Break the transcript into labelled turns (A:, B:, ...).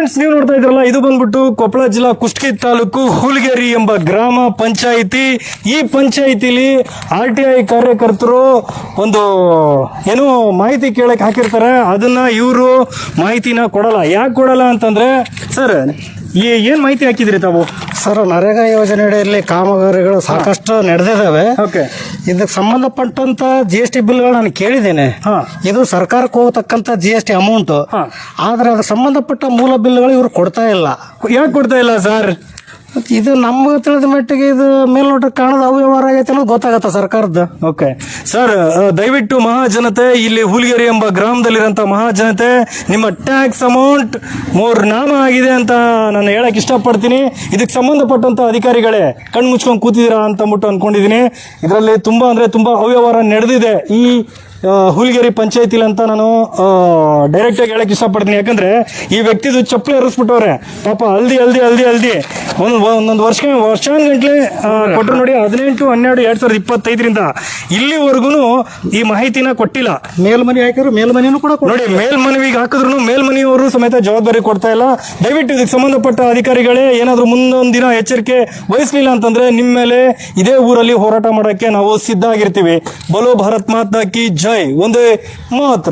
A: Friends, ನೀವು ನೋಡ್ತಾ ಇದ್ರಲ್ಲ, ಇದು ಬಂದ್ಬಿಟ್ಟು ಕೊಪ್ಪಳ ಜಿಲ್ಲಾ ಕುಷ್ಟಗಿ ತಾಲೂಕು ಹುಲ್ಗೇರಿ ಎಂಬ ಗ್ರಾಮ ಪಂಚಾಯಿತಿ. ಈ ಪಂಚಾಯಿತಿಲಿ RTI ಕಾರ್ಯಕರ್ತರು ಒಂದು ಏನೋ ಮಾಹಿತಿ ಕೇಳಕ್ ಹಾಕಿರ್ತಾರೆ. ಅದನ್ನ ಇವರು ಮಾಹಿತಿನ ಕೊಡಲ್ಲ. ಯಾಕೆ ಕೊಡಲ್ಲ ಅಂತಂದ್ರೆ, ಸರ್ ಏನ್ ಮಾಹಿತಿ ಹಾಕಿದ್ರಿ ತಾವು?
B: ಸರ್, ನರೇಗಾ ಯೋಜನೆ ಅಡಿಯಲ್ಲಿ ಕಾಮಗಾರಿಗಳು ಸಾಕಷ್ಟು ನಡೆದಿದ್ದಾವೆ.
A: ಓಕೆ.
B: ಇದಕ್ಕೆ ಸಂಬಂಧಪಟ್ಟಂತ GST ಬಿಲ್ಗಳು ನಾನು ಕೇಳಿದ್ದೇನೆ. ಇದು ಸರ್ಕಾರಕ್ಕೆ ಹೋಗತಕ್ಕಂತ GST ಅಮೌಂಟ್. ಆದ್ರೆ ಅದಕ್ಕೆ ಸಂಬಂಧಪಟ್ಟ ಮೂಲ ಬಿಲ್ಗಳು ಇವರು ಕೊಡ್ತಾ ಇಲ್ಲ.
A: ಯಾಕೆ ಕೊಡ್ತಾ ಇಲ್ಲ ಸರ್?
B: ಇದು ನಮ್ಗೆ ತಿಳಿದ ಮಟ್ಟಿಗೆ ಇದು ಮೇಲ್ನೋಟ ಕಾಣದ ಅವ್ಯವಹಾರ ಆಗೈತೆ ಅನ್ನೋದು ಗೊತ್ತಾಗತ್ತ ಸರ್ಕಾರದ.
A: ಓಕೆ ಸರ್, ದಯವಿಟ್ಟು ಮಹಾಜನತೆ, ಇಲ್ಲಿ ಹುಲ್ಗೇರಿ ಎಂಬ ಗ್ರಾಮದಲ್ಲಿರೋಂಥ ಮಹಾಜನತೆ, ನಿಮ್ಮ ಟ್ಯಾಕ್ಸ್ ಅಮೌಂಟ್ ನಾಮ ಆಗಿದೆ ಅಂತ ನಾನು ಹೇಳಕ್ ಇಷ್ಟಪಡ್ತೀನಿ. ಇದಕ್ಕೆ ಸಂಬಂಧಪಟ್ಟಂತ ಅಧಿಕಾರಿಗಳೇ ಕಣ್ಣು ಮುಚ್ಕೊಂಡು ಕೂತಿದ್ದೀರಾ ಅಂತ ಅನ್ಕೊಂಡಿದ್ದೀನಿ. ಇದರಲ್ಲಿ ತುಂಬಾ ಅಂದ್ರೆ ತುಂಬಾ ಅವ್ಯವಹಾರ ನಡೆದಿದೆ ಈ ಹುಲ್ಗೇರಿ ಪಂಚಾಯತಿಲಿ ಅಂತ ನಾನು ಡೈರೆಕ್ಟ್ ಆಗಿ ಹೇಳಕ್ ಇಷ್ಟಪಡ್ತೀನಿ. ಯಾಕಂದ್ರೆ ಈ ವ್ಯಕ್ತಿದು ಚಪ್ಪಲಿ ಹರಿಸ್ಬಿಟ್ಟವ್ರೆ ಪಾಪ. ಹಲ್ದಿ ಒಂದೊಂದು ವರ್ಷಾನುಗಂಟ್ಲೆ ಕೊಟ್ಟರು ನೋಡಿ. 18/12/2025 ಇಲ್ಲಿವರೆಗೂ ಈ ಮಾಹಿತಿನ ಕೊಟ್ಟಿಲ್ಲ.
B: ಮೇಲ್ಮನಿ ಹಾಕಿದ್ರು ಮೇಲ್ಮನಿನೂ ಕೂಡ
A: ನೋಡಿ, ಮೇಲ್ಮನವಿಗೆ ಹಾಕಿದ್ರು ಮೇಲ್ಮನಿಯವರು ಸಮೇತ ಜವಾಬ್ದಾರಿ ಕೊಡ್ತಾ ಇಲ್ಲ. ದಯವಿಟ್ಟು ಇದಕ್ಕೆ ಸಂಬಂಧಪಟ್ಟ ಅಧಿಕಾರಿಗಳೇ ಏನಾದ್ರು ಮುಂದೊಂದು ದಿನ ಎಚ್ಚರಿಕೆ ವಹಿಸಲಿಲ್ಲ ಅಂತಂದ್ರೆ ನಿಮ್ಮ ಮೇಲೆ ಇದೇ ಊರಲ್ಲಿ ಹೋರಾಟ ಮಾಡಕ್ಕೆ ನಾವು ಸಿದ್ಧ ಆಗಿರ್ತೀವಿ. ಬಲೋ ಭಾರತ್ ಮಾತಾ ಕಿ ಜೈ, ಒಂದೇ ಮಾತ್ರ.